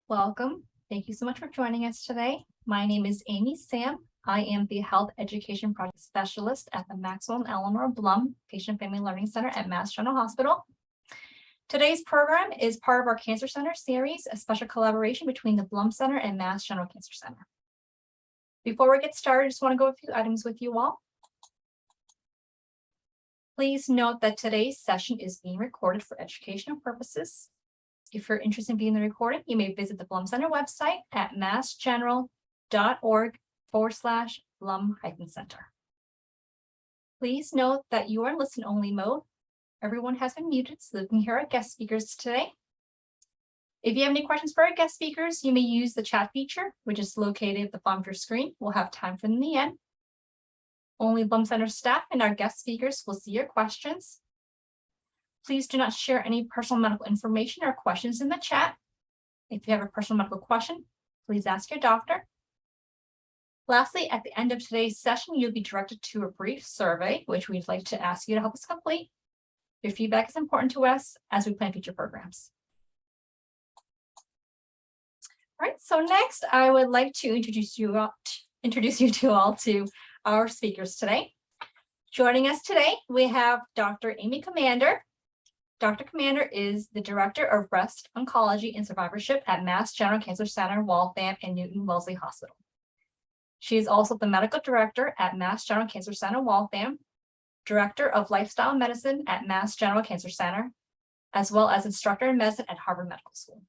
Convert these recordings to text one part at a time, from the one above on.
Welcome. Thank you so much for joining us today. My name is Amy Sam. I am the Health Education Project Specialist at the Maxwell and Eleanor Blum Patient Family Learning Center at Mass General Hospital. Today's program is part of our Cancer Center series, a special collaboration between the Blum Center and Mass General Cancer Center. Before we get started, I just want to go a few items with you all. Please note that today's session is being recorded for educational purposes. If you're interested in viewing the recording, you may visit the Blum Center website at massgeneral.org/Blum-Center. Please note that you are in listen-only mode. Everyone has been muted so they can hear our guest speakers today. If you have any questions for our guest speakers, you may use the chat feature, which is located at the bottom of your screen. We'll have time for them in the end. Only Blum Center staff and our guest speakers will see your questions. Please do not share any personal medical information or questions in the chat. If you have a personal medical question, please ask your doctor. Lastly, at the end of today's session, you'll be directed to a brief survey, which we'd like to ask you to help us complete. Your feedback is important to us as we plan future programs. All right, so next I would like to introduce you all to our speakers today. Joining us today, we have Dr. Amy Comander. Dr. Comander is the Director of Breast Oncology and Survivorship at Mass General Cancer Center, Waltham, and Newton Wellesley Hospital. She is also the Medical Director at Mass General Cancer Center, Waltham, Director of Lifestyle Medicine at Mass General Cancer Center, as well as Instructor in Medicine at Harvard Medical School.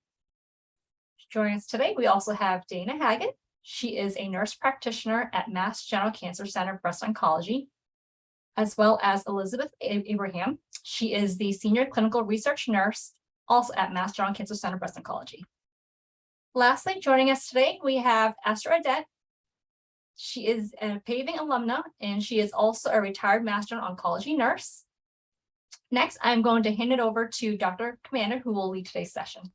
Joining us today, we also have Dana Haggett. She is a nurse practitioner at Mass General Cancer Center Breast Oncology, as well as Elizabeth Abraham. She is the Senior Clinical Research Nurse, also at Mass General Cancer Center Breast Oncology. Lastly, joining us today, we have Esther Adet. She is a Paving alumna, and she is also a retired Mass General Oncology nurse. Next, I'm going to hand it over to Dr. Comander, who will lead today's session.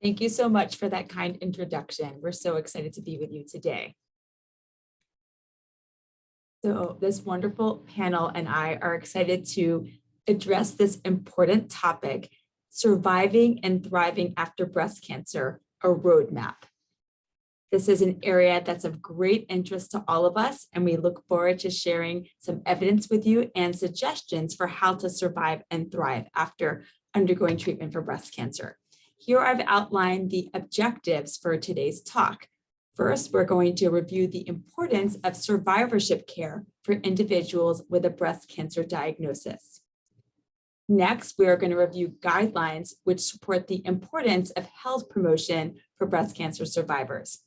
Thank you so much for that kind introduction. We're so excited to be with you today. So this wonderful panel and I are excited to address this important topic, surviving and thriving after breast cancer, a roadmap. This is an area that's of great interest to all of us, and we look forward to sharing some evidence with you and suggestions for how to survive and thrive after undergoing treatment for breast cancer. Here I've outlined the objectives for today's talk. First, we're going to review the importance of survivorship care for individuals with a breast cancer diagnosis. Next, we are going to review guidelines which support the importance of health promotion for breast cancer survivors.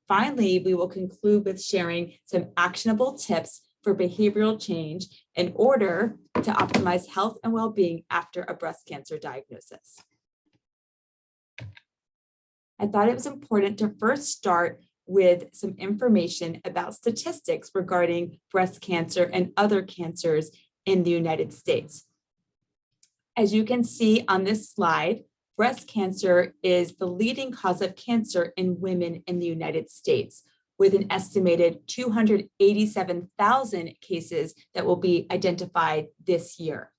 Finally, we will conclude with sharing some actionable tips for behavioral change in order to optimize health and well-being after a breast cancer diagnosis. I thought it was important to first start with some information about statistics regarding breast cancer and other cancers in the United States. As you can see on this slide, breast cancer is the leading cause of cancer in women in the United States, with an estimated 287,000 cases that will be identified this year.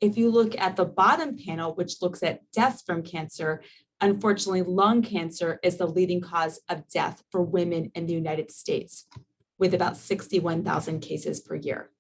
If you look at the bottom panel, which looks at deaths from cancer, unfortunately, lung cancer is the leading cause of death for women in the United States, with about 61,000 cases per year.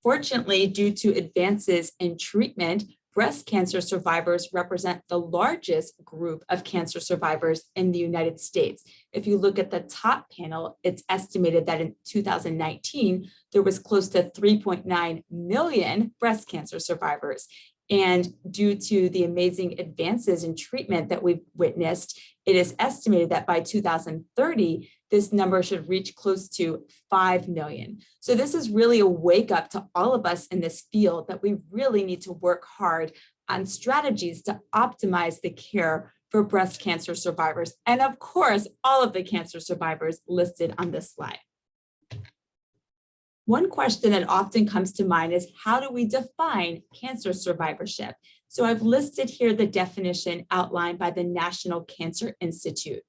Fortunately, due to advances in treatment, breast cancer survivors represent the largest group of cancer survivors in the United States. If you look at the top panel, it's estimated that in 2019, there was close to 3.9 million breast cancer survivors. And due to the amazing advances in treatment that we've witnessed, it is estimated that by 2030, this number should reach close to 5 million. So this is really a wake up to all of us in this field that we really need to work hard on strategies to optimize the care for breast cancer survivors. And of course, all of the cancer survivors listed on this slide. One question that often comes to mind is, how do we define cancer survivorship? So I've listed here the definition outlined by the National Cancer Institute.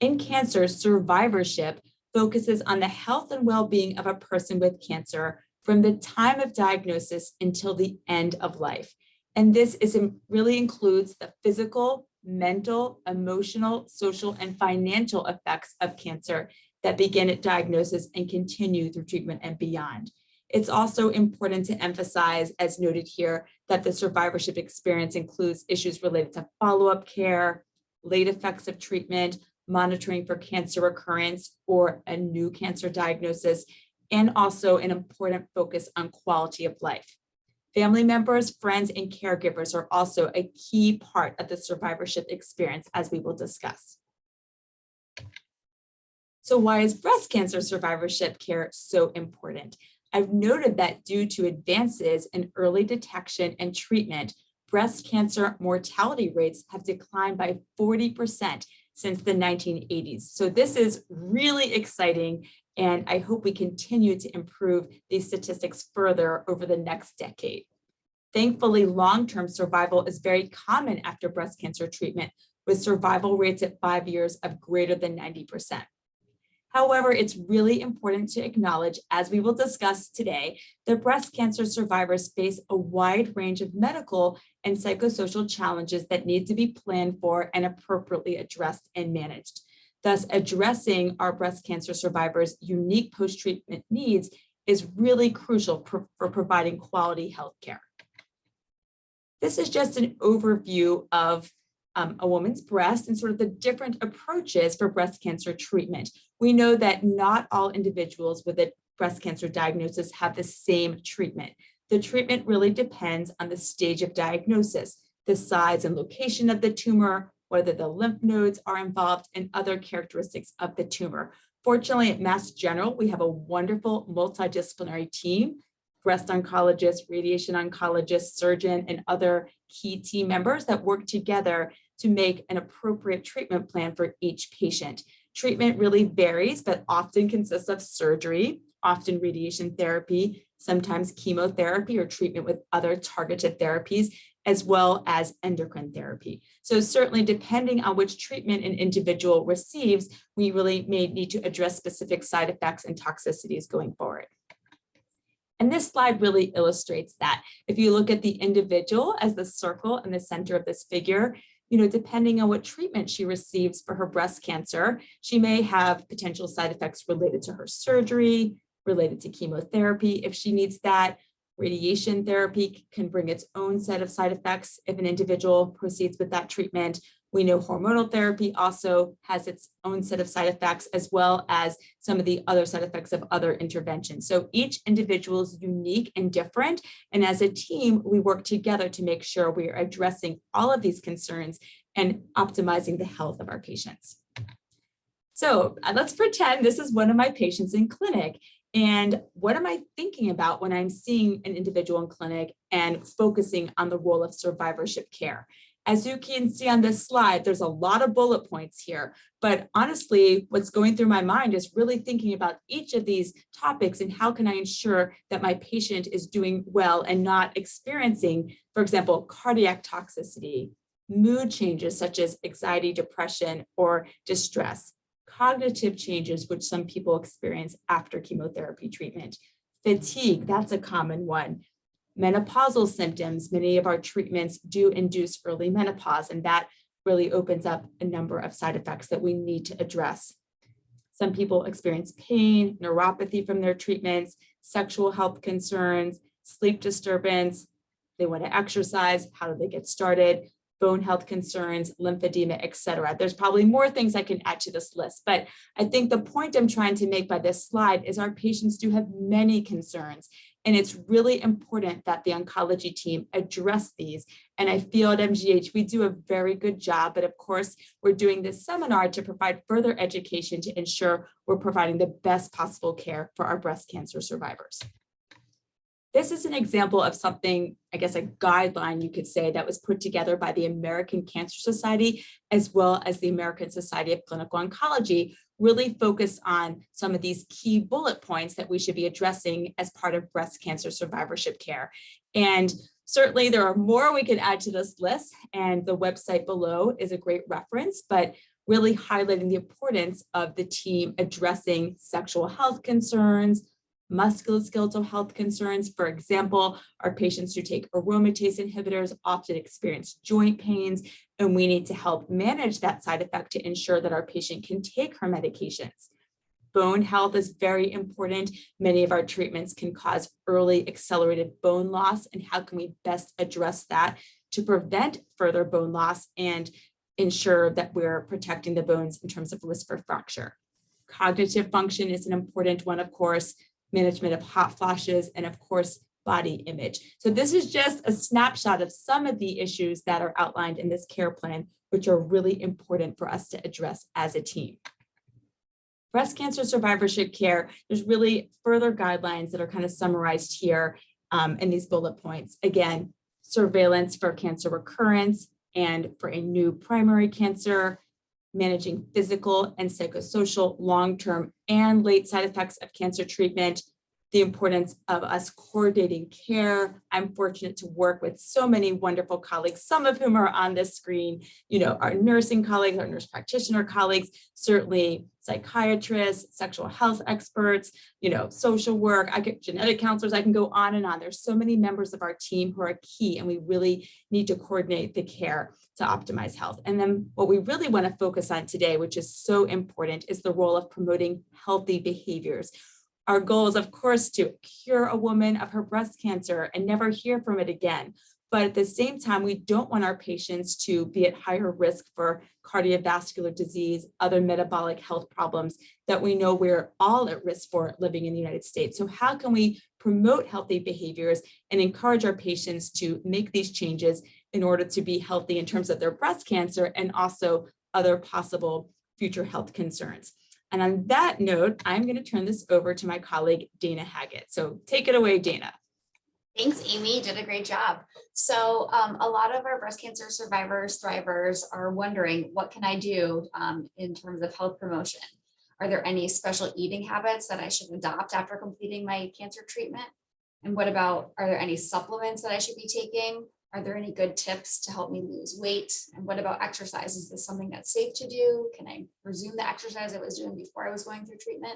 In cancer, survivorship focuses on the health and well-being of a person with cancer from the time of diagnosis until the end of life. And this really includes the physical, mental, emotional, social, and financial effects of cancer that begin at diagnosis and continue through treatment and beyond. It's also important to emphasize, as noted here, that the survivorship experience includes issues related to follow-up care, late effects of treatment, monitoring for cancer recurrence or a new cancer diagnosis, and also an important focus on quality of life. Family members, friends, and caregivers are also a key part of the survivorship experience, as we will discuss. So why is breast cancer survivorship care so important? I've noted that due to advances in early detection and treatment, breast cancer mortality rates have declined by 40% since the 1980s. So this is really exciting, and I hope we continue to improve these statistics further over the next decade. Thankfully, long-term survival is very common after breast cancer treatment, with survival rates at 5 years of greater than 90%. However, it's really important to acknowledge, as we will discuss today, that breast cancer survivors face a wide range of medical and psychosocial challenges that need to be planned for and appropriately addressed and managed. Thus, addressing our breast cancer survivors' unique post-treatment needs is really crucial for providing quality health care. This is just an overview of a woman's breast and sort of the different approaches for breast cancer treatment. We know that not all individuals with a breast cancer diagnosis have the same treatment. The treatment really depends on the stage of diagnosis, the size and location of the tumor, whether the lymph nodes are involved, and other characteristics of the tumor. Fortunately, at Mass General, we have a wonderful multidisciplinary team: breast oncologist, radiation oncologist, surgeon, and other key team members that work together to make an appropriate treatment plan for each patient. Treatment really varies, but often consists of surgery, often radiation therapy, sometimes chemotherapy or treatment with other targeted therapies, as well as endocrine therapy. So certainly, depending on which treatment an individual receives, we really may need to address specific side effects and toxicities going forward. And this slide really illustrates that. If you look at the individual as the circle in the center of this figure, depending on what treatment she receives for her breast cancer, she may have potential side effects related to her surgery, related to chemotherapy. If she needs that, radiation therapy can bring its own set of side effects if an individual proceeds with that treatment. We know hormonal therapy also has its own set of side effects, as well as some of the other side effects of other interventions. So each individual is unique and different. And as a team, we work together to make sure we are addressing all of these concerns and optimizing the health of our patients. So let's pretend this is one of my patients in clinic. And what am I thinking about when I'm seeing an individual in clinic and focusing on the role of survivorship care? As you can see on this slide, there's a lot of bullet points here, but honestly, what's going through my mind is really thinking about each of these topics and how can I ensure that my patient is doing well and not experiencing, for example, cardiac toxicity, mood changes such as anxiety, depression, or distress, cognitive changes, which some people experience after chemotherapy treatment, fatigue, that's a common one. Menopausal symptoms, many of our treatments do induce early menopause, and that really opens up a number of side effects that we need to address. Some people experience pain, neuropathy from their treatments, sexual health concerns, sleep disturbance. They want to exercise. How do they get started? Bone health concerns, lymphedema, et cetera. There's probably more things I can add to this list, but I think the point I'm trying to make by this slide is our patients do have many concerns, and it's really important that the oncology team address these. And I feel at MGH, we do a very good job, but of course, we're doing this seminar to provide further education to ensure we're providing the best possible care for our breast cancer survivors. This is an example of something, I guess, a guideline, you could say, that was put together by the American Cancer Society, as well as the American Society of Clinical Oncology, really focused on some of these key bullet points that we should be addressing as part of breast cancer survivorship care. And certainly there are more we can add to this list, and the website below is a great reference, but really highlighting the importance of the team addressing sexual health concerns, musculoskeletal health concerns. For example, our patients who take aromatase inhibitors often experience joint pains, and we need to help manage that side effect to ensure that our patient can take her medications. Bone health is very important. Many of our treatments can cause early accelerated bone loss, and how can we best address that to prevent further bone loss and ensure that we're protecting the bones in terms of risk for fracture. Cognitive function is an important one, of course, management of hot flashes, and of course, body image. So this is just a snapshot of some of the issues that are outlined in this care plan, which are really important for us to address as a team. Breast cancer survivorship care, there's really further guidelines that are kind of summarized here in these bullet points. Again, surveillance for cancer recurrence and for a new primary cancer, managing physical and psychosocial long-term and late side effects of cancer treatment, the importance of us coordinating care. I'm fortunate to work with so many wonderful colleagues, some of whom are on this screen, our nursing colleagues, our nurse practitioner colleagues, certainly psychiatrists, sexual health experts, social work, genetic counselors, I can go on and on. There's so many members of our team who are key, and we really need to coordinate the care to optimize health. And then what we really want to focus on today, which is so important, is the role of promoting healthy behaviors. Our goal is, of course, to cure a woman of her breast cancer and never hear from it again. But at the same time, we don't want our patients to be at higher risk for cardiovascular disease, other metabolic health problems that we know we're all at risk for living in the United States. So how can we promote healthy behaviors and encourage our patients to make these changes in order to be healthy in terms of their breast cancer and also other possible future health concerns? And on that note, I'm going to turn this over to my colleague, Dana Haggett. So take it away, Dana. Thanks, Amy. You did a great job. So a lot of our breast cancer survivors, thrivers are wondering, what can I do in terms of health promotion? Are there any special eating habits that I should adopt after completing my cancer treatment? And what about, are there any supplements that I should be taking? Are there any good tips to help me lose weight? And what about exercise? Is this something that's safe to do? Can I resume the exercise I was doing before I was going through treatment?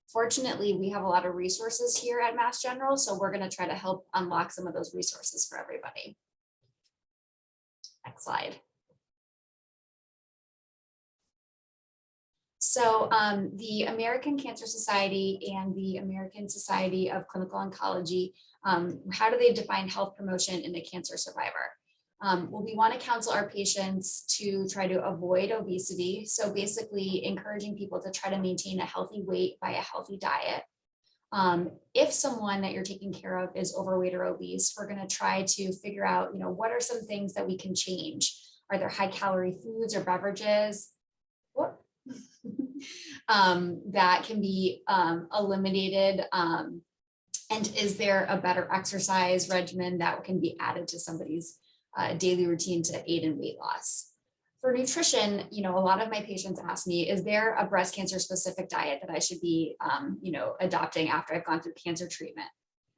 Fortunately, we have a lot of resources here at Mass General, so we're going to try to help unlock some of those resources for everybody. Next slide. So the American Cancer Society and the American Society of Clinical Oncology, how do they define health promotion in a cancer survivor? Well, we want to counsel our patients to try to avoid obesity. So basically encouraging people to try to maintain a healthy weight by a healthy diet. If someone that you're taking care of is overweight or obese, we're going to try to figure out, what are some things that we can change? Are there high calorie foods or beverages that can be eliminated? And is there a better exercise regimen that can be added to somebody's daily routine to aid in weight loss? For nutrition, a lot of my patients ask me, is there a breast cancer specific diet that I should be, adopting after I've gone through cancer treatment?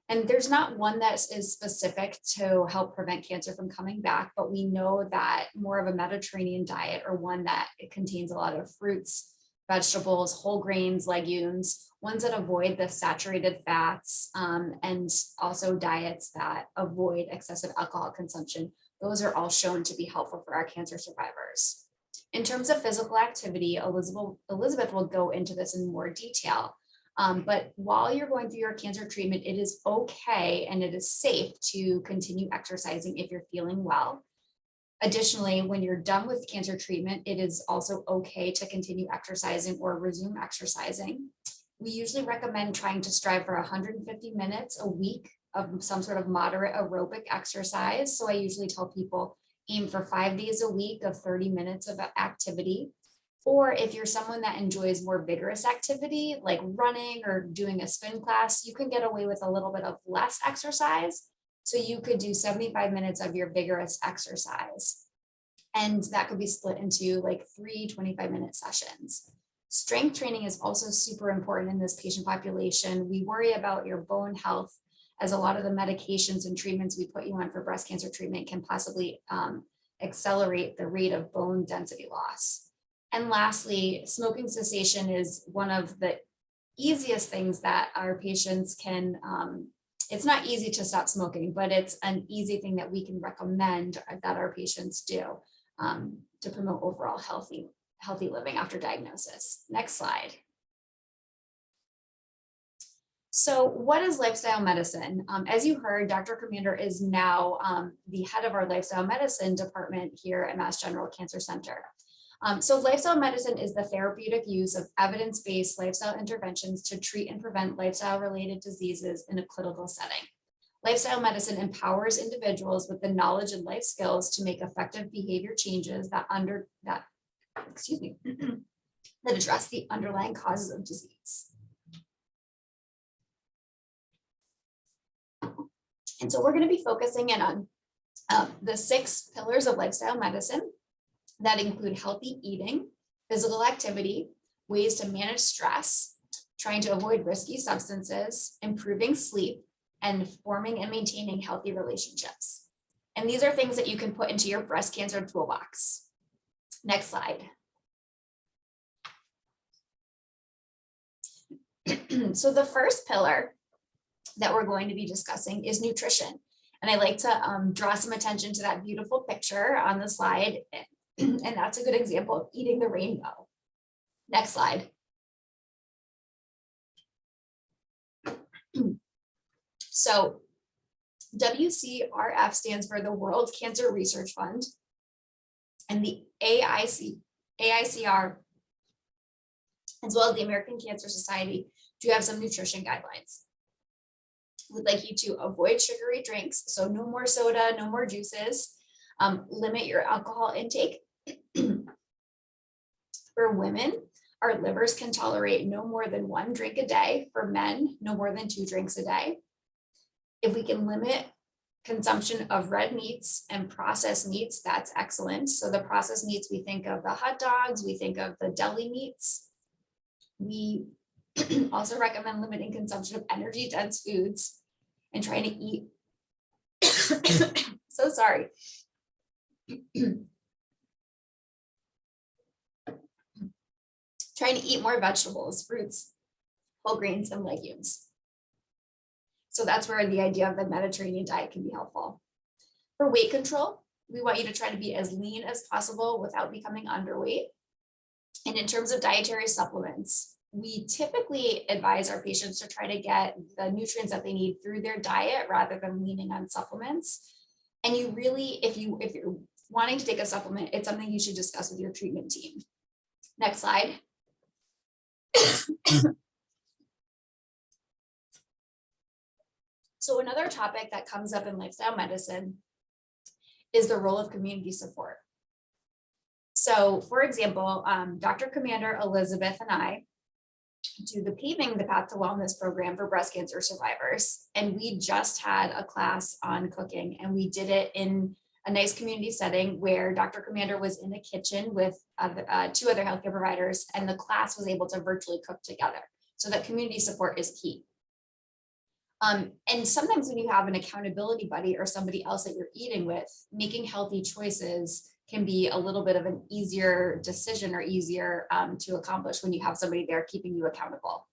And there's not one that is specific to help prevent cancer from coming back, but we know that more of a Mediterranean diet, or one that it contains a lot of fruits, vegetables, whole grains, legumes, ones that avoid the saturated fats, and also diets that avoid excessive alcohol consumption. Those are all shown to be helpful for our cancer survivors. In terms of physical activity, Elizabeth will go into this in more detail. But while you're going through your cancer treatment, it is okay and it is safe to continue exercising if you're feeling well. Additionally, when you're done with cancer treatment, it is also okay to continue exercising or resume exercising. We usually recommend trying to strive for 150 minutes a week of some sort of moderate aerobic exercise. So I usually tell people aim for 5 days a week of 30 minutes of activity. Or if you're someone that enjoys more vigorous activity, like running or doing a spin class, you can get away with a little bit of less exercise. So you could do 75 minutes of your vigorous exercise. And that could be split into like 3 25-minute sessions. Strength training is also super important in this patient population. We worry about your bone health, as a lot of the medications and treatments we put you on for breast cancer treatment can possibly accelerate the rate of bone density loss. And lastly, smoking cessation is one of the easiest things that our patients can, it's not easy to stop smoking, but it's an easy thing that we can recommend that our patients do to promote overall healthy living after diagnosis. Next slide. So what is lifestyle medicine? As you heard, Dr. Comander is now the head of our lifestyle medicine department here at Mass General Cancer Center. So lifestyle medicine is the therapeutic use of evidence-based lifestyle interventions to treat and prevent lifestyle-related diseases in a clinical setting. Lifestyle medicine empowers individuals with the knowledge and life skills to make effective behavior changes that address the underlying causes of disease. And so we're going to be focusing in on the 6 pillars of lifestyle medicine that include healthy eating, physical activity, ways to manage stress, trying to avoid risky substances, improving sleep, and forming and maintaining healthy relationships. And these are things that you can put into your breast cancer toolbox. Next slide. So the first pillar that we're going to be discussing is nutrition. And I like to draw some attention to that beautiful picture on the slide. And that's a good example of eating the rainbow. Next slide. So WCRF stands for the World Cancer Research Fund, and the AICR, as well as the American Cancer Society, do have some nutrition guidelines. We'd like you to avoid sugary drinks, so no more soda, no more juices, limit your alcohol intake. For women, our livers can tolerate no more than 1 drink a day. For men, no more than 2 drinks a day. If we can limit consumption of red meats and processed meats, that's excellent. So the processed meats, we think of the hot dogs, we think of the deli meats. We also recommend limiting consumption of energy-dense foods and trying to eat, so sorry. Trying to eat more vegetables, fruits, whole grains, and legumes. So that's where the idea of the Mediterranean diet can be helpful. For weight control, we want you to try to be as lean as possible without becoming underweight. And in terms of dietary supplements, we typically advise our patients to try to get the nutrients that they need through their diet rather than leaning on supplements. And you really, if you're wanting to take a supplement, it's something you should discuss with your treatment team. Next slide. So another topic that comes up in lifestyle medicine is the role of community support. So for example, Dr. Comander, Elizabeth, and I do the Paving the Path to Wellness program for breast cancer survivors. And we just had a class on cooking, and we did it in a nice community setting where Dr. Comander was in a kitchen with 2 other healthcare providers, and the class was able to virtually cook together. So that community support is key. And sometimes when you have an accountability buddy or somebody else that you're eating with, making healthy choices can be a little bit of an easier decision or easier to accomplish when you have somebody there keeping you accountable.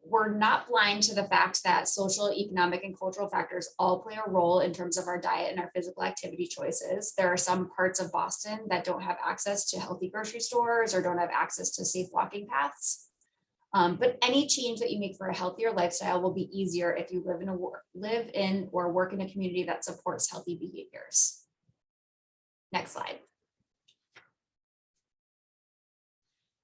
We're not blind to the fact that social, economic, and cultural factors all play a role in terms of our diet and our physical activity choices. There are some parts of Boston that don't have access to healthy grocery stores or don't have access to safe walking paths. But any change that you make for a healthier lifestyle will be easier if you live in or work in a community that supports healthy behaviors. Next slide.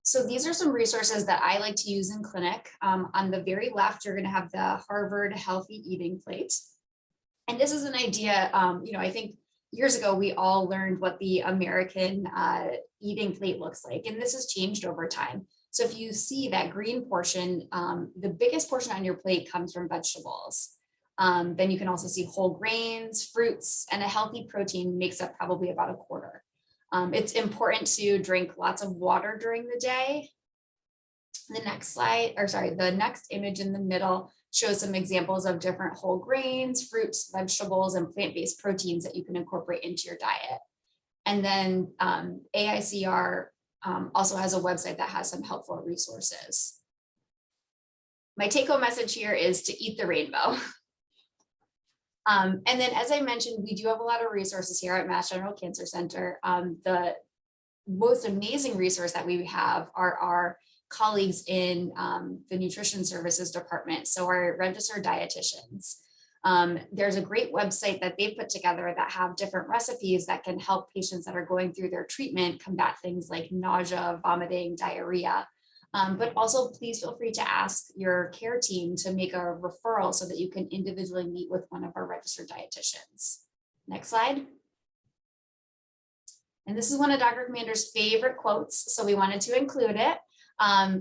So these are some resources that I like to use in clinic. On the very left, you're going to have the Harvard Healthy Eating Plate. And this is an idea, I think years ago, we all learned what the American eating plate looks like, and this has changed over time. So if you see that green portion, the biggest portion on your plate comes from vegetables. Then you can also see whole grains, fruits, and a healthy protein makes up probably about a quarter. It's important to drink lots of water during the day. The next image in the middle shows some examples of different whole grains, fruits, vegetables, and plant-based proteins that you can incorporate into your diet. And then AICR also has a website that has some helpful resources. my take-home message here is to eat the rainbow. And then, as I mentioned, we do have a lot of resources here at Mass General Cancer Center. The most amazing resource that we have are our colleagues in the nutrition services department. So our registered dietitians. There's a great website that they've put together that have different recipes that can help patients that are going through their treatment combat things like nausea, vomiting, diarrhea. But also please feel free to ask your care team to make a referral so that you can individually meet with one of our registered dietitians. Next slide. And this is one of Dr. Comander's favorite quotes, so we wanted to include it.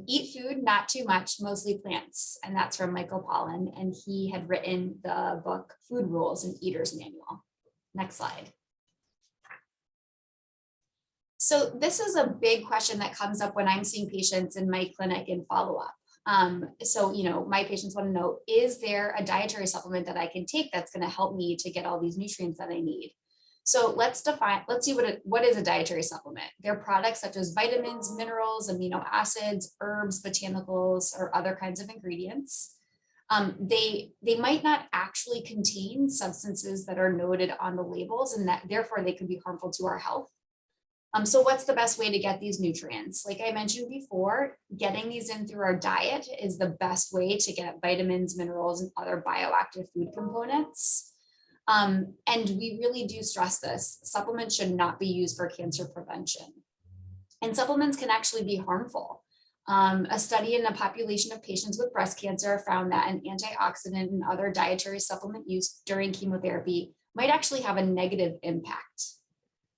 Eat food, not too much, mostly plants. And that's from Michael Pollan, and he had written the book Food Rules and Eater's Manual. Next slide. So this is a big question that comes up when I'm seeing patients in my clinic in follow-up. So, my patients want to know, is there a dietary supplement that I can take that's going to help me to get all these nutrients that I need? So let's see what is a dietary supplement. They're products such as vitamins, minerals, amino acids, herbs, botanicals, or other kinds of ingredients. They might not actually contain substances that are noted on the labels, and that therefore they could be harmful to our health. So what's the best way to get these nutrients? Like I mentioned before, getting these in through our diet is the best way to get vitamins, minerals, and other bioactive food components. And we really do stress this. Supplements should not be used for cancer prevention. And supplements can actually be harmful. A study in a population of patients with breast cancer found that an antioxidant and other dietary supplement use during chemotherapy might actually have a negative impact.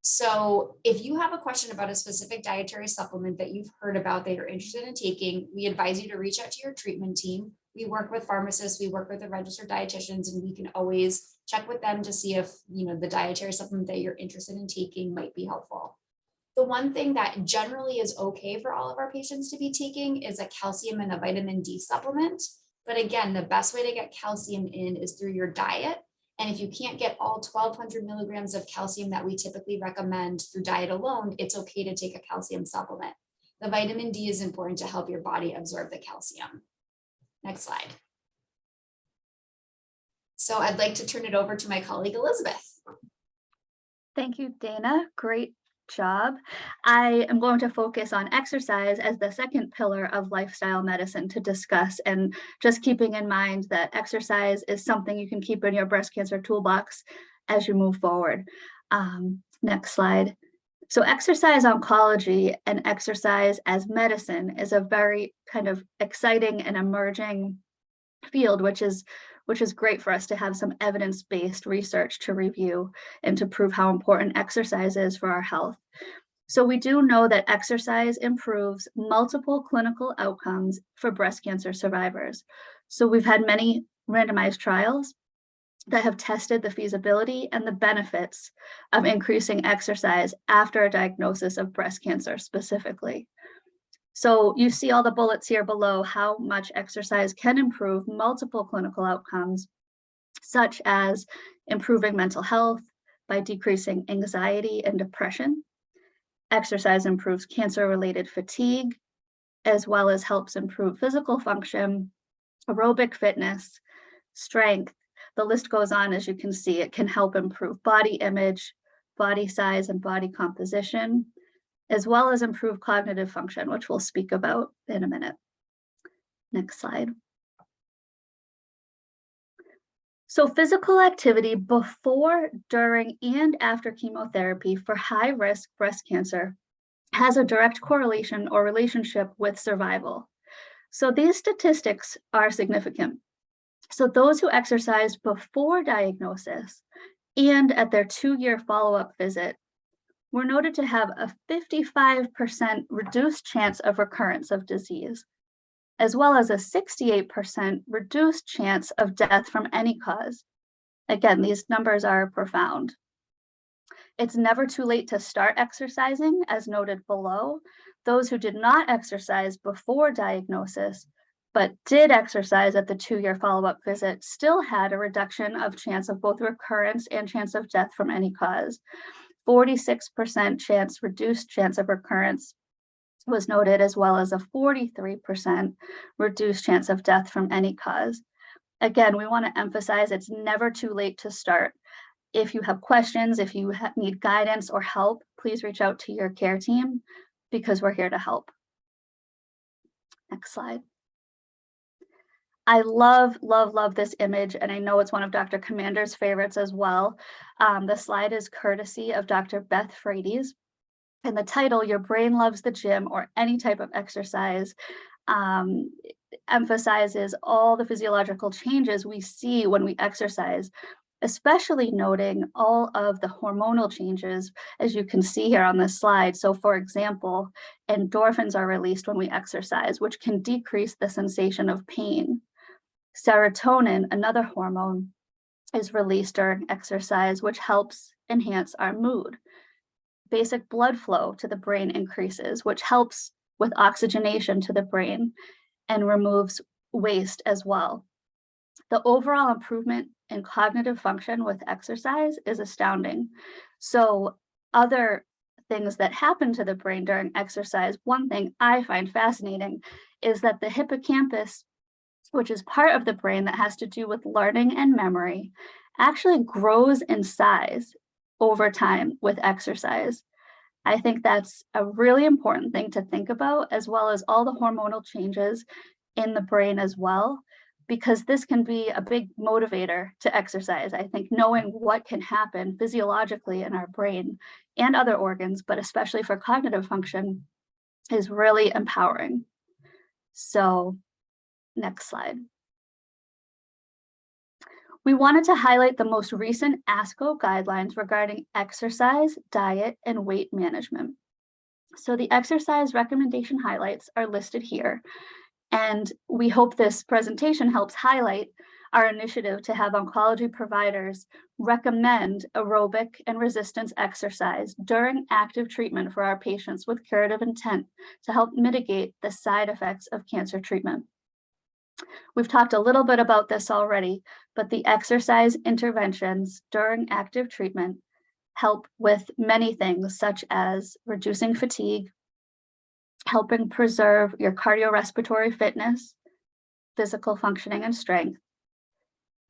So if you have a question about a specific dietary supplement that you've heard about that you're interested in taking, we advise you to reach out to your treatment team. We work with pharmacists, we work with the registered dietitians, and we can always check with them to see if the dietary supplement that you're interested in taking might be helpful. The one thing that generally is okay for all of our patients to be taking is a calcium and a vitamin D supplement. But again, the best way to get calcium in is through your diet. And if you can't get all 1,200 milligrams of calcium that we typically recommend through diet alone, it's okay to take a calcium supplement. The vitamin D is important to help your body absorb the calcium. Next slide. So I'd like to turn it over to my colleague, Elizabeth. Thank you, Dana. Great job. I am going to focus on exercise as the second pillar of lifestyle medicine to discuss, and just keeping in mind that exercise is something you can keep in your breast cancer toolbox as you move forward. Next slide. So exercise oncology and exercise as medicine is a very kind of exciting and emerging field, which is great for us to have some evidence-based research to review and to prove how important exercise is for our health. So we do know that exercise improves multiple clinical outcomes for breast cancer survivors. So we've had many randomized trials that have tested the feasibility and the benefits of increasing exercise after a diagnosis of breast cancer specifically. So you see all the bullets here below, how much exercise can improve multiple clinical outcomes, such as improving mental health by decreasing anxiety and depression. Exercise improves cancer-related fatigue, as well as helps improve physical function, aerobic fitness, strength. The list goes on. As you can see, it can help improve body image, body size, and body composition, as well as improve cognitive function, which we'll speak about in a minute. Next slide. So physical activity before, during, and after chemotherapy for high-risk breast cancer has a direct correlation or relationship with survival. So these statistics are significant. So those who exercised before diagnosis and at their 2-year follow-up visit were noted to have a 55% reduced chance of recurrence of disease, as well as a 68% reduced chance of death from any cause. Again, these numbers are profound. It's never too late to start exercising, as noted below. Those who did not exercise before diagnosis, but did exercise at the 2-year follow-up visit, still had a reduction of chance of both recurrence and chance of death from any cause. 46% reduced chance of recurrence, was noted, as well as a 43% reduced chance of death from any cause. Again, we want to emphasize it's never too late to start. If you have questions, if you need guidance or help, please reach out to your care team because we're here to help. Next slide. I love, love, love this image, and I know it's one of Dr. Comander's favorites as well. The slide is courtesy of Dr. Beth Frates. And the title, Your Brain Loves the Gym or Any Type of Exercise, emphasizes all the physiological changes we see when we exercise, especially noting all of the hormonal changes, as you can see here on this slide. So for example, endorphins are released when we exercise, which can decrease the sensation of pain. Serotonin, another hormone, is released during exercise, which helps enhance our mood. Basic blood flow to the brain increases, which helps with oxygenation to the brain and removes waste as well. The overall improvement in cognitive function with exercise is astounding. So other things that happen to the brain during exercise, one thing I find fascinating is that the hippocampus, which is part of the brain that has to do with learning and memory, actually grows in size over time with exercise. I think that's a really important thing to think about, as well as all the hormonal changes in the brain as well, because this can be a big motivator to exercise. I think knowing what can happen physiologically in our brain and other organs, but especially for cognitive function, is really empowering. So, next slide. We wanted to highlight the most recent ASCO guidelines regarding exercise, diet, and weight management. So the exercise recommendation highlights are listed here, and we hope this presentation helps highlight our initiative to have oncology providers recommend aerobic and resistance exercise during active treatment for our patients with curative intent to help mitigate the side effects of cancer treatment. We've talked a little bit about this already, but the exercise interventions during active treatment help with many things, such as reducing fatigue, helping preserve your cardiorespiratory fitness, physical functioning and strength.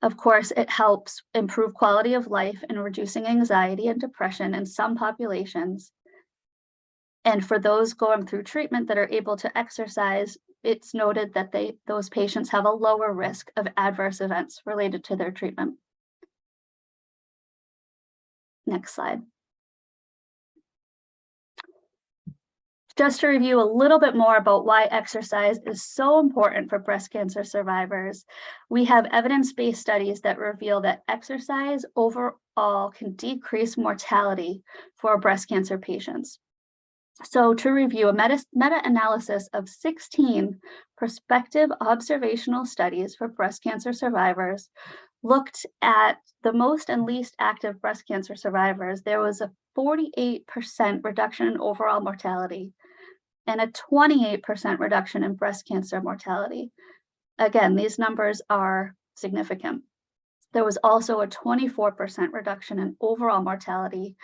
Of course, it helps improve quality of life and reducing anxiety and depression in some populations. And for those going through treatment that are able to exercise, it's noted that those patients have a lower risk of adverse events related to their treatment. Next slide. Just to review a little bit more about why exercise is so important for breast cancer survivors, we have evidence-based studies that reveal that exercise overall can decrease mortality for breast cancer patients. So to review, a meta-analysis of 16 prospective observational studies for breast cancer survivors looked at the most and least active breast cancer survivors. There was a 48% reduction in overall mortality and a 28% reduction in breast cancer mortality. Again, these numbers are significant. There was also a 24% reduction in overall mortality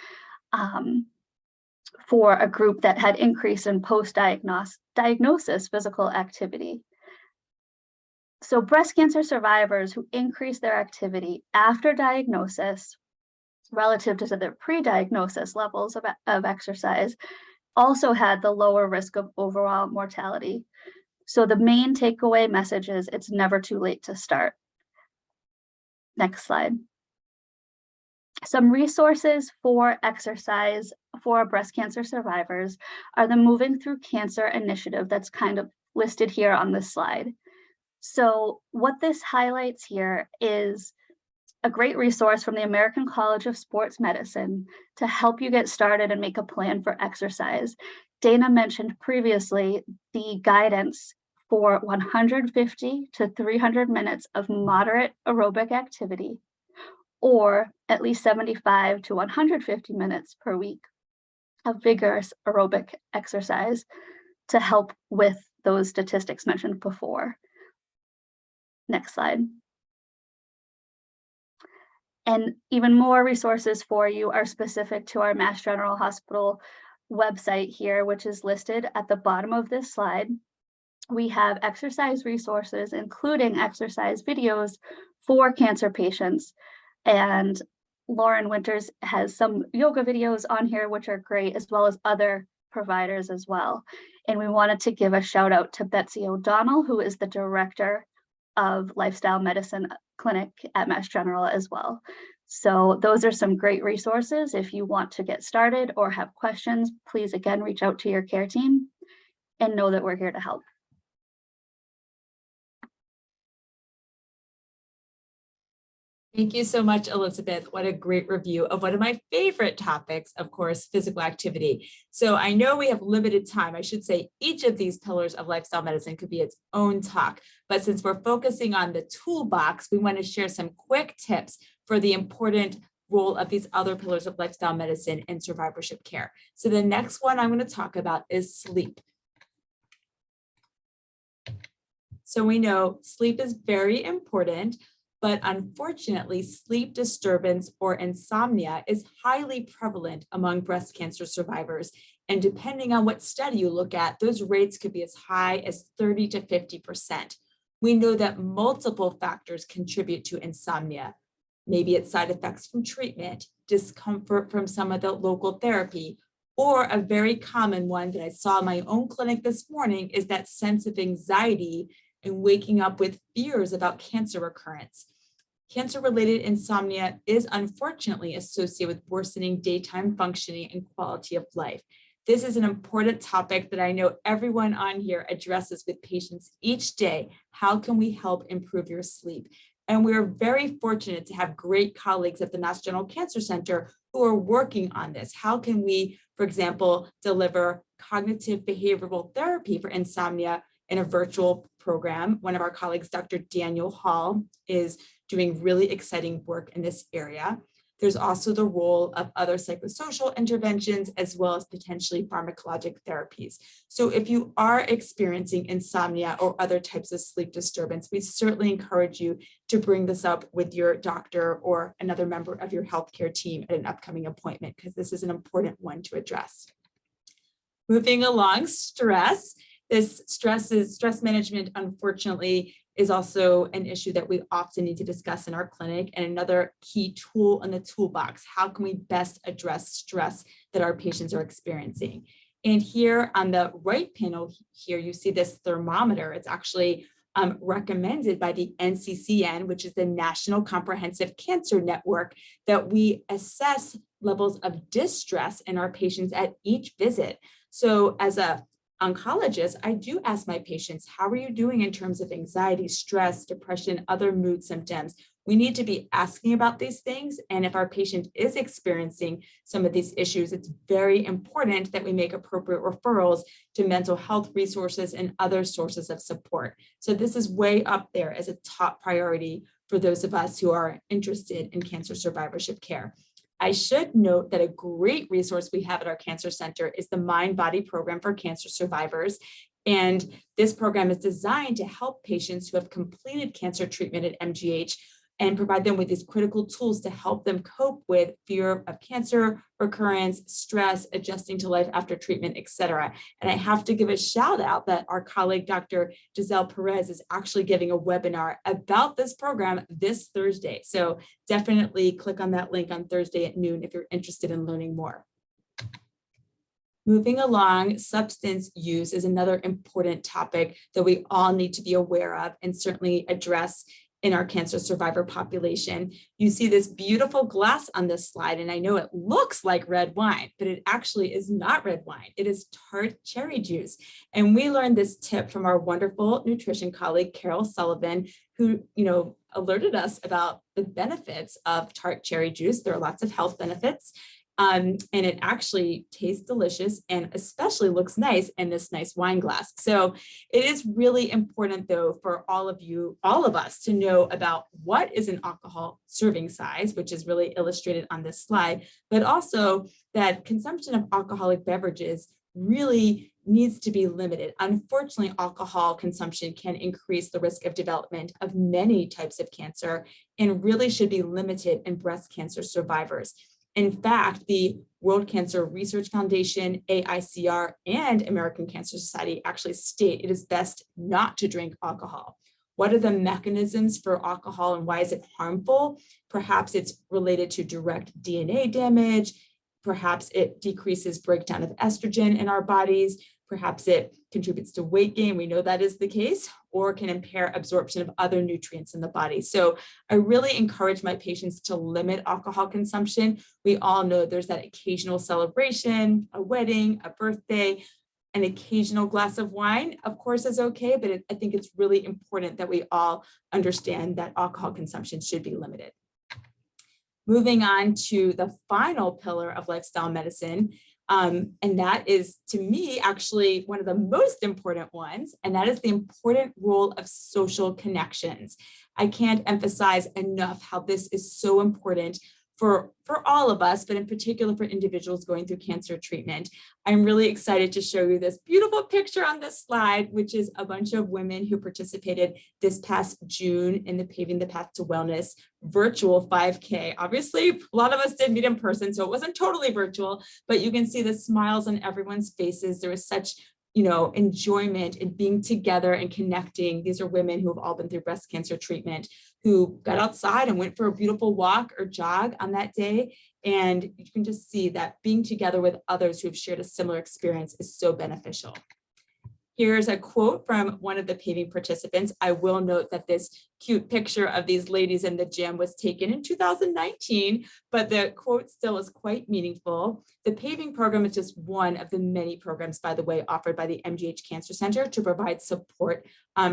for a group that had increase in post-diagnosis physical activity. So breast cancer survivors who increased their activity after diagnosis relative to their pre-diagnosis levels of exercise also had the lower risk of overall mortality. So the main takeaway message is it's never too late to start. Next slide. Some resources for exercise for breast cancer survivors are the Moving Through Cancer initiative that's kind of listed here on this slide. So what this highlights here is a great resource from the American College of Sports Medicine to help you get started and make a plan for exercise. Dana mentioned previously the guidance for 150 to 300 minutes of moderate aerobic activity, or at least 75 to 150 minutes per week of vigorous aerobic exercise to help with those statistics mentioned before. Next slide. And even more resources for you are specific to our Mass General Hospital website here, which is listed at the bottom of this slide. We have exercise resources, including exercise videos for cancer patients. And Lauren Winters has some yoga videos on here, which are great, as well as other providers as well. And we wanted to give a shout out to Betsy O'Donnell, who is the director of Lifestyle Medicine Clinic at Mass General as well. So those are some great resources. If you want to get started or have questions, please again, reach out to your care team and know that we're here to help. Thank you so much, Elizabeth. What a great review of one of my favorite topics, of course, physical activity. So I know we have limited time. I should say each of these pillars of lifestyle medicine could be its own talk. But since we're focusing on the toolbox, we want to share some quick tips for the important role of these other pillars of lifestyle medicine and survivorship care. So the next one I'm going to talk about is sleep. So we know sleep is very important, but unfortunately, sleep disturbance or insomnia is highly prevalent among breast cancer survivors. And depending on what study you look at, those rates could be as high as 30 to 50%. We know that multiple factors contribute to insomnia. Maybe it's side effects from treatment, discomfort from some of the local therapy, or a very common one that I saw in my own clinic this morning is that sense of anxiety and waking up with fears about cancer recurrence. Cancer-related insomnia is unfortunately associated with worsening daytime functioning and quality of life. This is an important topic that I know everyone on here addresses with patients each day. How can we help improve your sleep? And we're very fortunate to have great colleagues at the Mass General Cancer Center who are working on this. How can we, for example, deliver cognitive behavioral therapy for insomnia in a virtual program? One of our colleagues, Dr. Daniel Hall, is doing really exciting work in this area. There's also the role of other psychosocial interventions as well as potentially pharmacologic therapies. So if you are experiencing insomnia or other types of sleep disturbance, we certainly encourage you to bring this up with your doctor or another member of your healthcare team at an upcoming appointment, because this is an important one to address. Moving along, stress. Stress management, unfortunately, is also an issue that we often need to discuss in our clinic, and another key tool in the toolbox. How can we best address stress that our patients are experiencing? And here on the right panel here, you see this thermometer. It's actually recommended by the NCCN, which is the National Comprehensive Cancer Network, that we assess levels of distress in our patients at each visit. So as a oncologist, I do ask my patients, how are you doing in terms of anxiety, stress, depression, other mood symptoms? We need to be asking about these things. And if our patient is experiencing some of these issues, it's very important that we make appropriate referrals to mental health resources and other sources of support. So this is way up there as a top priority for those of us who are interested in cancer survivorship care. I should note that a great resource we have at our cancer center is the Mind-Body Program for Cancer Survivors. And this program is designed to help patients who have completed cancer treatment at MGH and provide them with these critical tools to help them cope with fear of cancer recurrence, stress, adjusting to life after treatment, et cetera. And I have to give a shout out that our colleague, Dr. Giselle Perez, is actually giving a webinar about this program this Thursday. So definitely click on that link on Thursday at noon if you're interested in learning more. Moving along, substance use is another important topic that we all need to be aware of and certainly address in our cancer survivor population. You see this beautiful glass on this slide, and I know it looks like red wine, but it actually is not red wine. It is tart cherry juice. And we learned this tip from our wonderful nutrition colleague, Carol Sullivan, who, alerted us about the benefits of tart cherry juice. There are lots of health benefits. And it actually tastes delicious and especially looks nice in this nice wine glass. So it is really important, though, for all of us to know about what is an alcohol serving size, which is really illustrated on this slide, but also that consumption of alcoholic beverages really needs to be limited. Unfortunately, alcohol consumption can increase the risk of development of many types of cancer and really should be limited in breast cancer survivors. In fact, the World Cancer Research Foundation, AICR, and American Cancer Society actually state it is best not to drink alcohol. What are the mechanisms for alcohol and why is it harmful? Perhaps it's related to direct DNA damage. Perhaps it decreases breakdown of estrogen in our bodies. Perhaps it contributes to weight gain. We know that is the case, or can impair absorption of other nutrients in the body. So I really encourage my patients to limit alcohol consumption. We all know there's that occasional celebration, a wedding, a birthday, an occasional glass of wine, of course, is okay, but I think it's really important that we all understand that alcohol consumption should be limited. Moving on to the final pillar of lifestyle medicine, and that is, to me, actually one of the most important ones, and that is the important role of social connections. I can't emphasize enough how this is so important for all of us, but in particular for individuals going through cancer treatment. I'm really excited to show you this beautiful picture on this slide, which is a bunch of women who participated this past June in the Paving the Path to Wellness virtual 5K. Obviously, a lot of us did meet in person, so it wasn't totally virtual, but you can see the smiles on everyone's faces. There was such enjoyment in being together and connecting. These are women who have all been through breast cancer treatment, who got outside and went for a beautiful walk or jog on that day. And you can just see that being together with others who have shared a similar experience is so beneficial. Here's a quote from one of the paving participants. I will note that this cute picture of these ladies in the gym was taken in 2019, but the quote still is quite meaningful. The paving program is just one of the many programs, by the way, offered by the MGH Cancer Center to provide support